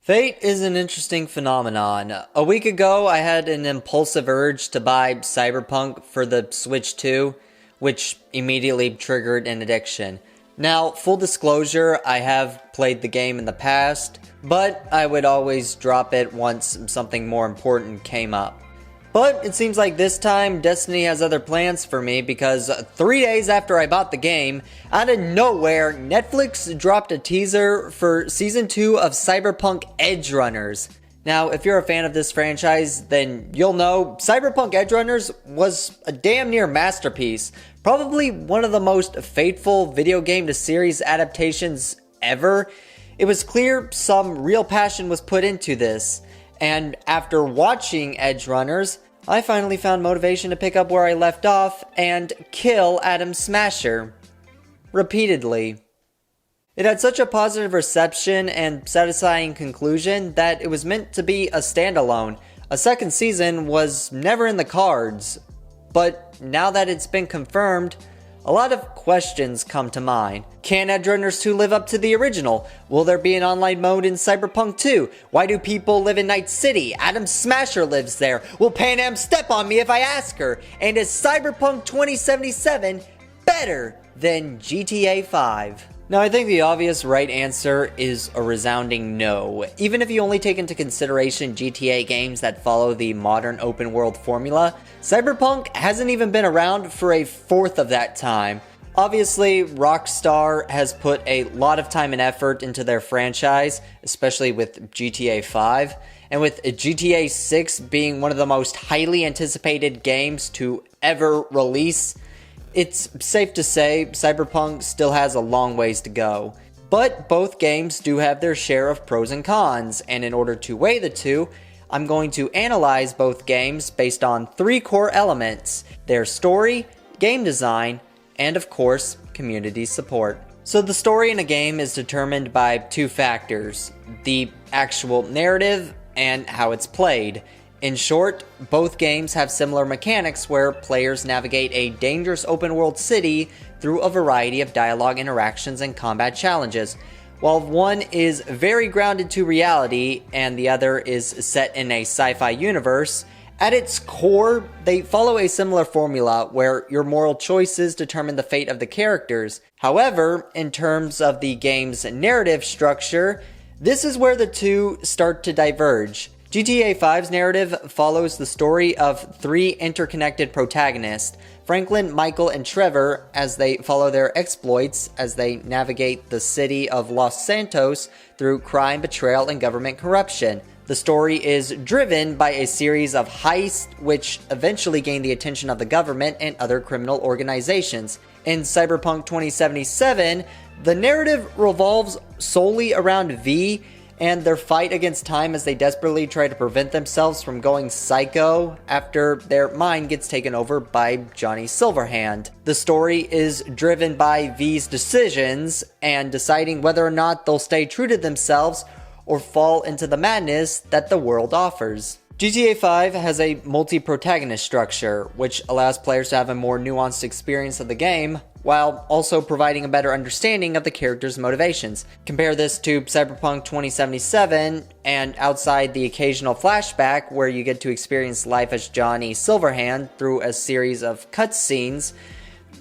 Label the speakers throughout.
Speaker 1: Fate is an interesting phenomenon. A week ago, I had an impulsive urge to buy Cyberpunk for the Switch 2, which immediately triggered an addiction. Now, full disclosure, I have played the game in the past, but I would always drop it once something more important came up. But it seems like this time, Destiny has other plans for me because 3 days after I bought the game, out of nowhere, Netflix dropped a teaser for Season 2 of Cyberpunk Edgerunners. Now, if you're a fan of this franchise, then you'll know Cyberpunk Edgerunners was a damn near masterpiece. Probably one of the most faithful video game to series adaptations ever. It was clear some real passion was put into this. And after watching Edgerunners, I finally found motivation to pick up where I left off and kill Adam Smasher. Repeatedly. It had such a positive reception and satisfying conclusion that it was meant to be a standalone. A second season was never in the cards. But now that it's been confirmed, a lot of questions come to mind. Can Edgerunners 2 live up to the original? Will there be an online mode in Cyberpunk 2? Why do people live in Night City? Adam Smasher lives there. Will Pan Am step on me if I ask her? And is Cyberpunk 2077 better than GTA 5? Now, I think the obvious right answer is a resounding no. Even if you only take into consideration GTA games that follow the modern open world formula, Cyberpunk hasn't even been around for a fourth of that time. Obviously, Rockstar has put a lot of time and effort into their franchise, especially with GTA 5, and with GTA 6 being one of the most highly anticipated games to ever release, it's safe to say Cyberpunk still has a long ways to go. But both games do have their share of pros and cons, and in order to weigh the two, I'm going to analyze both games based on three core elements: their story, game design, and of course, community support. So the story in a game is determined by two factors: the actual narrative and how it's played. In short, both games have similar mechanics where players navigate a dangerous open world city through a variety of dialogue interactions and combat challenges. While one is very grounded to reality and the other is set in a sci-fi universe, at its core, they follow a similar formula where your moral choices determine the fate of the characters. However, in terms of the game's narrative structure, this is where the two start to diverge. GTA 5's narrative follows the story of three interconnected protagonists, Franklin, Michael, and Trevor, as they follow their exploits as they navigate the city of Los Santos through crime, betrayal, and government corruption. The story is driven by a series of heists which eventually gain the attention of the government and other criminal organizations. In Cyberpunk 2077, the narrative revolves solely around V and their fight against time as they desperately try to prevent themselves from going psycho after their mind gets taken over by Johnny Silverhand. The story is driven by V's decisions and deciding whether or not they'll stay true to themselves or fall into the madness that the world offers. GTA 5 has a multi-protagonist structure, which allows players to have a more nuanced experience of the game, while also providing a better understanding of the character's motivations. Compare this to Cyberpunk 2077, and outside the occasional flashback where you get to experience life as Johnny Silverhand through a series of cutscenes,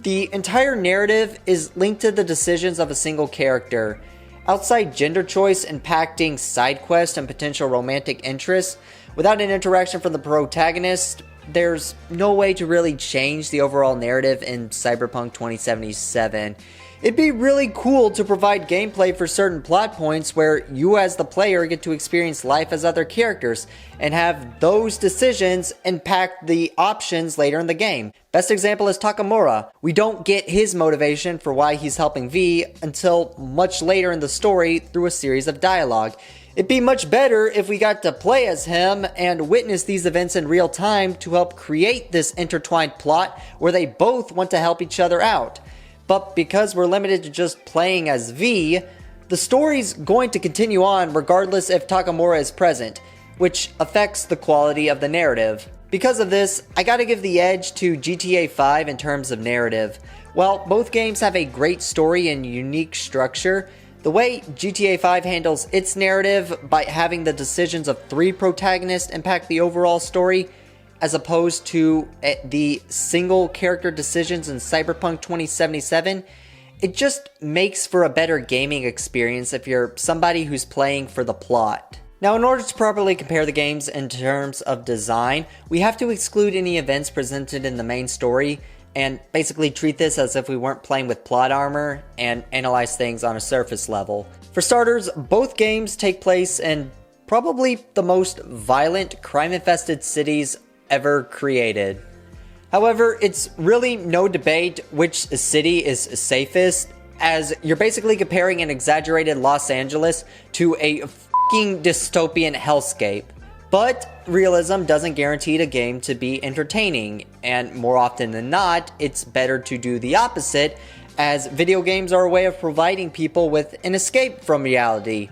Speaker 1: the entire narrative is linked to the decisions of a single character. Outside gender choice impacting side quests and potential romantic interests, without an interaction from the protagonist, there's no way to really change the overall narrative in Cyberpunk 2077. It'd be really cool to provide gameplay for certain plot points where you as the player get to experience life as other characters and have those decisions impact the options later in the game. Best example is Takamura. We don't get his motivation for why he's helping V until much later in the story through a series of dialogue. It'd be much better if we got to play as him and witness these events in real time to help create this intertwined plot where they both want to help each other out. But because we're limited to just playing as V, the story's going to continue on regardless if Takamura is present, which affects the quality of the narrative. Because of this, I gotta give the edge to GTA 5 in terms of narrative. While both games have a great story and unique structure, The way GTA 5 handles its narrative by having the decisions of 3 protagonists impact the overall story, as opposed to the single character decisions in Cyberpunk 2077, it just makes for a better gaming experience if you're somebody who's playing for the plot. Now, in order to properly compare the games in terms of design, we have to exclude any events presented in the main story and basically treat this as if we weren't playing with plot armor and analyze things on a surface level. For starters, both games take place in probably the most violent, crime-infested cities ever created. However, it's really no debate which city is safest, as you're basically comparing an exaggerated Los Angeles to a fucking dystopian hellscape. But realism doesn't guarantee the game to be entertaining, and more often than not, it's better to do the opposite, as video games are a way of providing people with an escape from reality.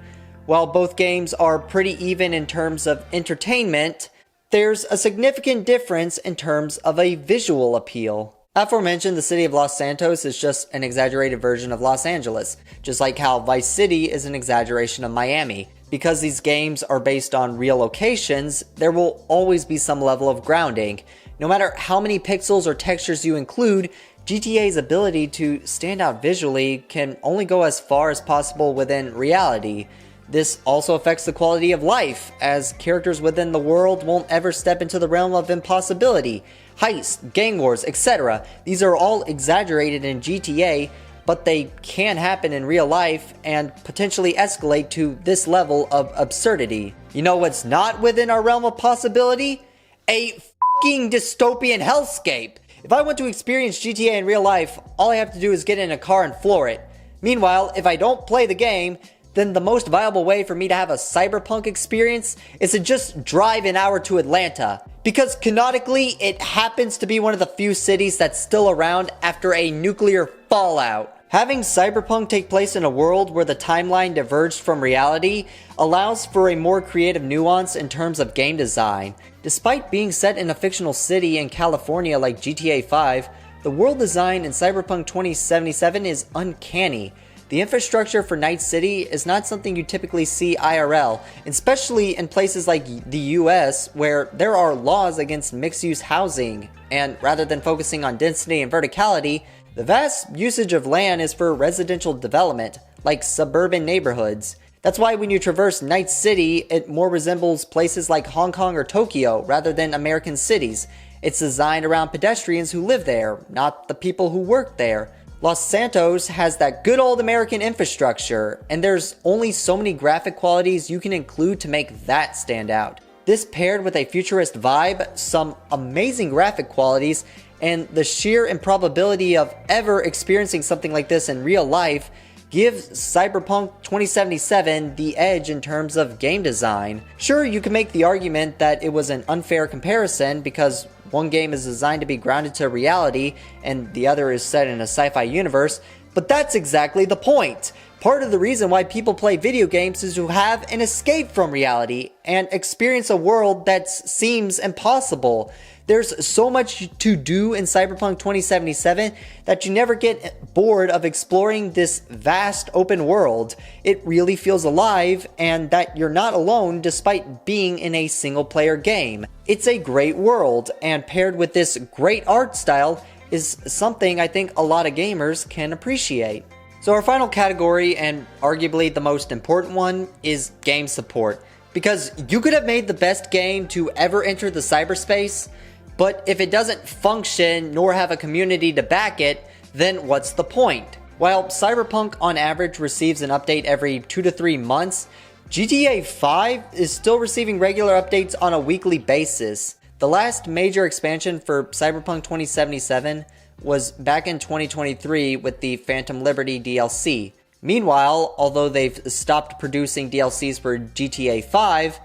Speaker 1: While both games are pretty even in terms of entertainment, there's a significant difference in terms of a visual appeal. Aforementioned, the city of Los Santos is just an exaggerated version of Los Angeles, just like how Vice City is an exaggeration of Miami. Because these games are based on real locations, there will always be some level of grounding. No matter how many pixels or textures you include, GTA's ability to stand out visually can only go as far as possible within reality. This also affects the quality of life, as characters within the world won't ever step into the realm of impossibility. Heists, gang wars, etc. These are all exaggerated in GTA, but they can happen in real life and potentially escalate to this level of absurdity. You know what's not within our realm of possibility? A fucking dystopian hellscape! If I want to experience GTA in real life, all I have to do is get in a car and floor it. Meanwhile, if I don't play the game, then the most viable way for me to have a Cyberpunk experience is to just drive an hour to Atlanta. Because canonically, it happens to be one of the few cities that's still around after a nuclear fallout. Having Cyberpunk take place in a world where the timeline diverged from reality allows for a more creative nuance in terms of game design. Despite being set in a fictional city in California like GTA 5, the world design in Cyberpunk 2077 is uncanny. The infrastructure for Night City is not something you typically see IRL, especially in places like the US where there are laws against mixed-use housing, and rather than focusing on density and verticality, the vast usage of land is for residential development, like suburban neighborhoods. That's why when you traverse Night City, it more resembles places like Hong Kong or Tokyo rather than American cities. It's designed around pedestrians who live there, not the people who work there. Los Santos has that good old American infrastructure, and there's only so many graphic qualities you can include to make that stand out. This paired with a futurist vibe, some amazing graphic qualities, and the sheer improbability of ever experiencing something like this in real life gives Cyberpunk 2077 the edge in terms of game design. Sure, you can make the argument that it was an unfair comparison because one game is designed to be grounded to reality and the other is set in a sci-fi universe, but that's exactly the point. Part of the reason why people play video games is to have an escape from reality and experience a world that seems impossible. There's so much to do in Cyberpunk 2077 that you never get bored of exploring this vast open world. It really feels alive, and that you're not alone despite being in a single-player game. It's a great world, and paired with this great art style is something I think a lot of gamers can appreciate. So our final category, and arguably the most important one, is game support. Because you could have made the best game to ever enter the cyberspace, but if it doesn't function nor have a community to back it, then what's the point? While Cyberpunk on average receives an update every 2 to 3 months, GTA 5 is still receiving regular updates on a weekly basis. The last major expansion for Cyberpunk 2077 was back in 2023 with the Phantom Liberty DLC. Meanwhile, although they've stopped producing DLCs for GTA 5,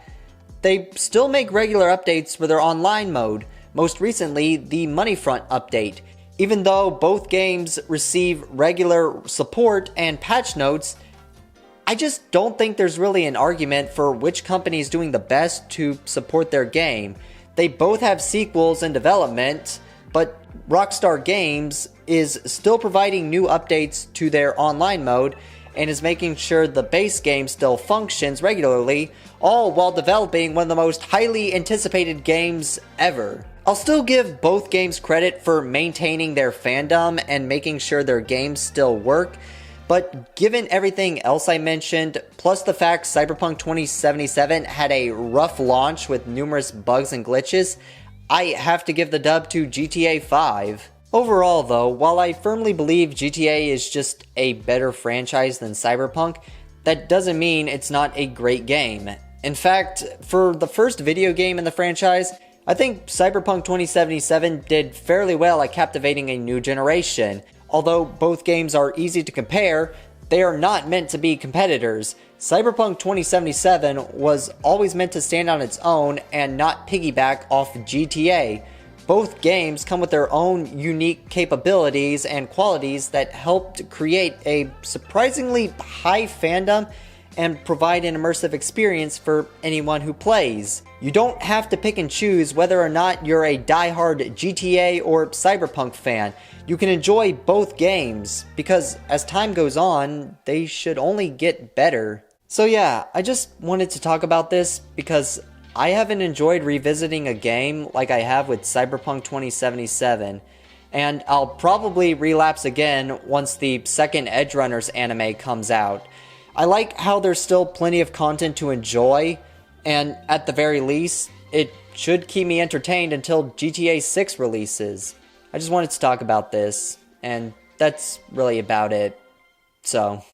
Speaker 1: they still make regular updates for their online mode. Most recently, the Moneyfront update. Even though both games receive regular support and patch notes, I just don't think there's really an argument for which company is doing the best to support their game. They both have sequels in development, but Rockstar Games is still providing new updates to their online mode, and is making sure the base game still functions regularly, all while developing one of the most highly anticipated games ever. I'll still give both games credit for maintaining their fandom and making sure their games still work, but given everything else I mentioned, plus the fact Cyberpunk 2077 had a rough launch with numerous bugs and glitches, I have to give the dub to GTA 5. Overall though, while I firmly believe GTA is just a better franchise than Cyberpunk, that doesn't mean it's not a great game. In fact, for the first video game in the franchise, I think Cyberpunk 2077 did fairly well at captivating a new generation. Although both games are easy to compare, they are not meant to be competitors. Cyberpunk 2077 was always meant to stand on its own and not piggyback off GTA. Both games come with their own unique capabilities and qualities that helped create a surprisingly high fandom and provide an immersive experience for anyone who plays. You don't have to pick and choose whether or not you're a die-hard GTA or Cyberpunk fan. You can enjoy both games, because as time goes on, they should only get better. So yeah, I just wanted to talk about this because I haven't enjoyed revisiting a game like I have with Cyberpunk 2077, and I'll probably relapse again once the second Edgerunners anime comes out. I like how there's still plenty of content to enjoy, and at the very least, it should keep me entertained until GTA 6 releases. I just wanted to talk about this, and that's really about it. So...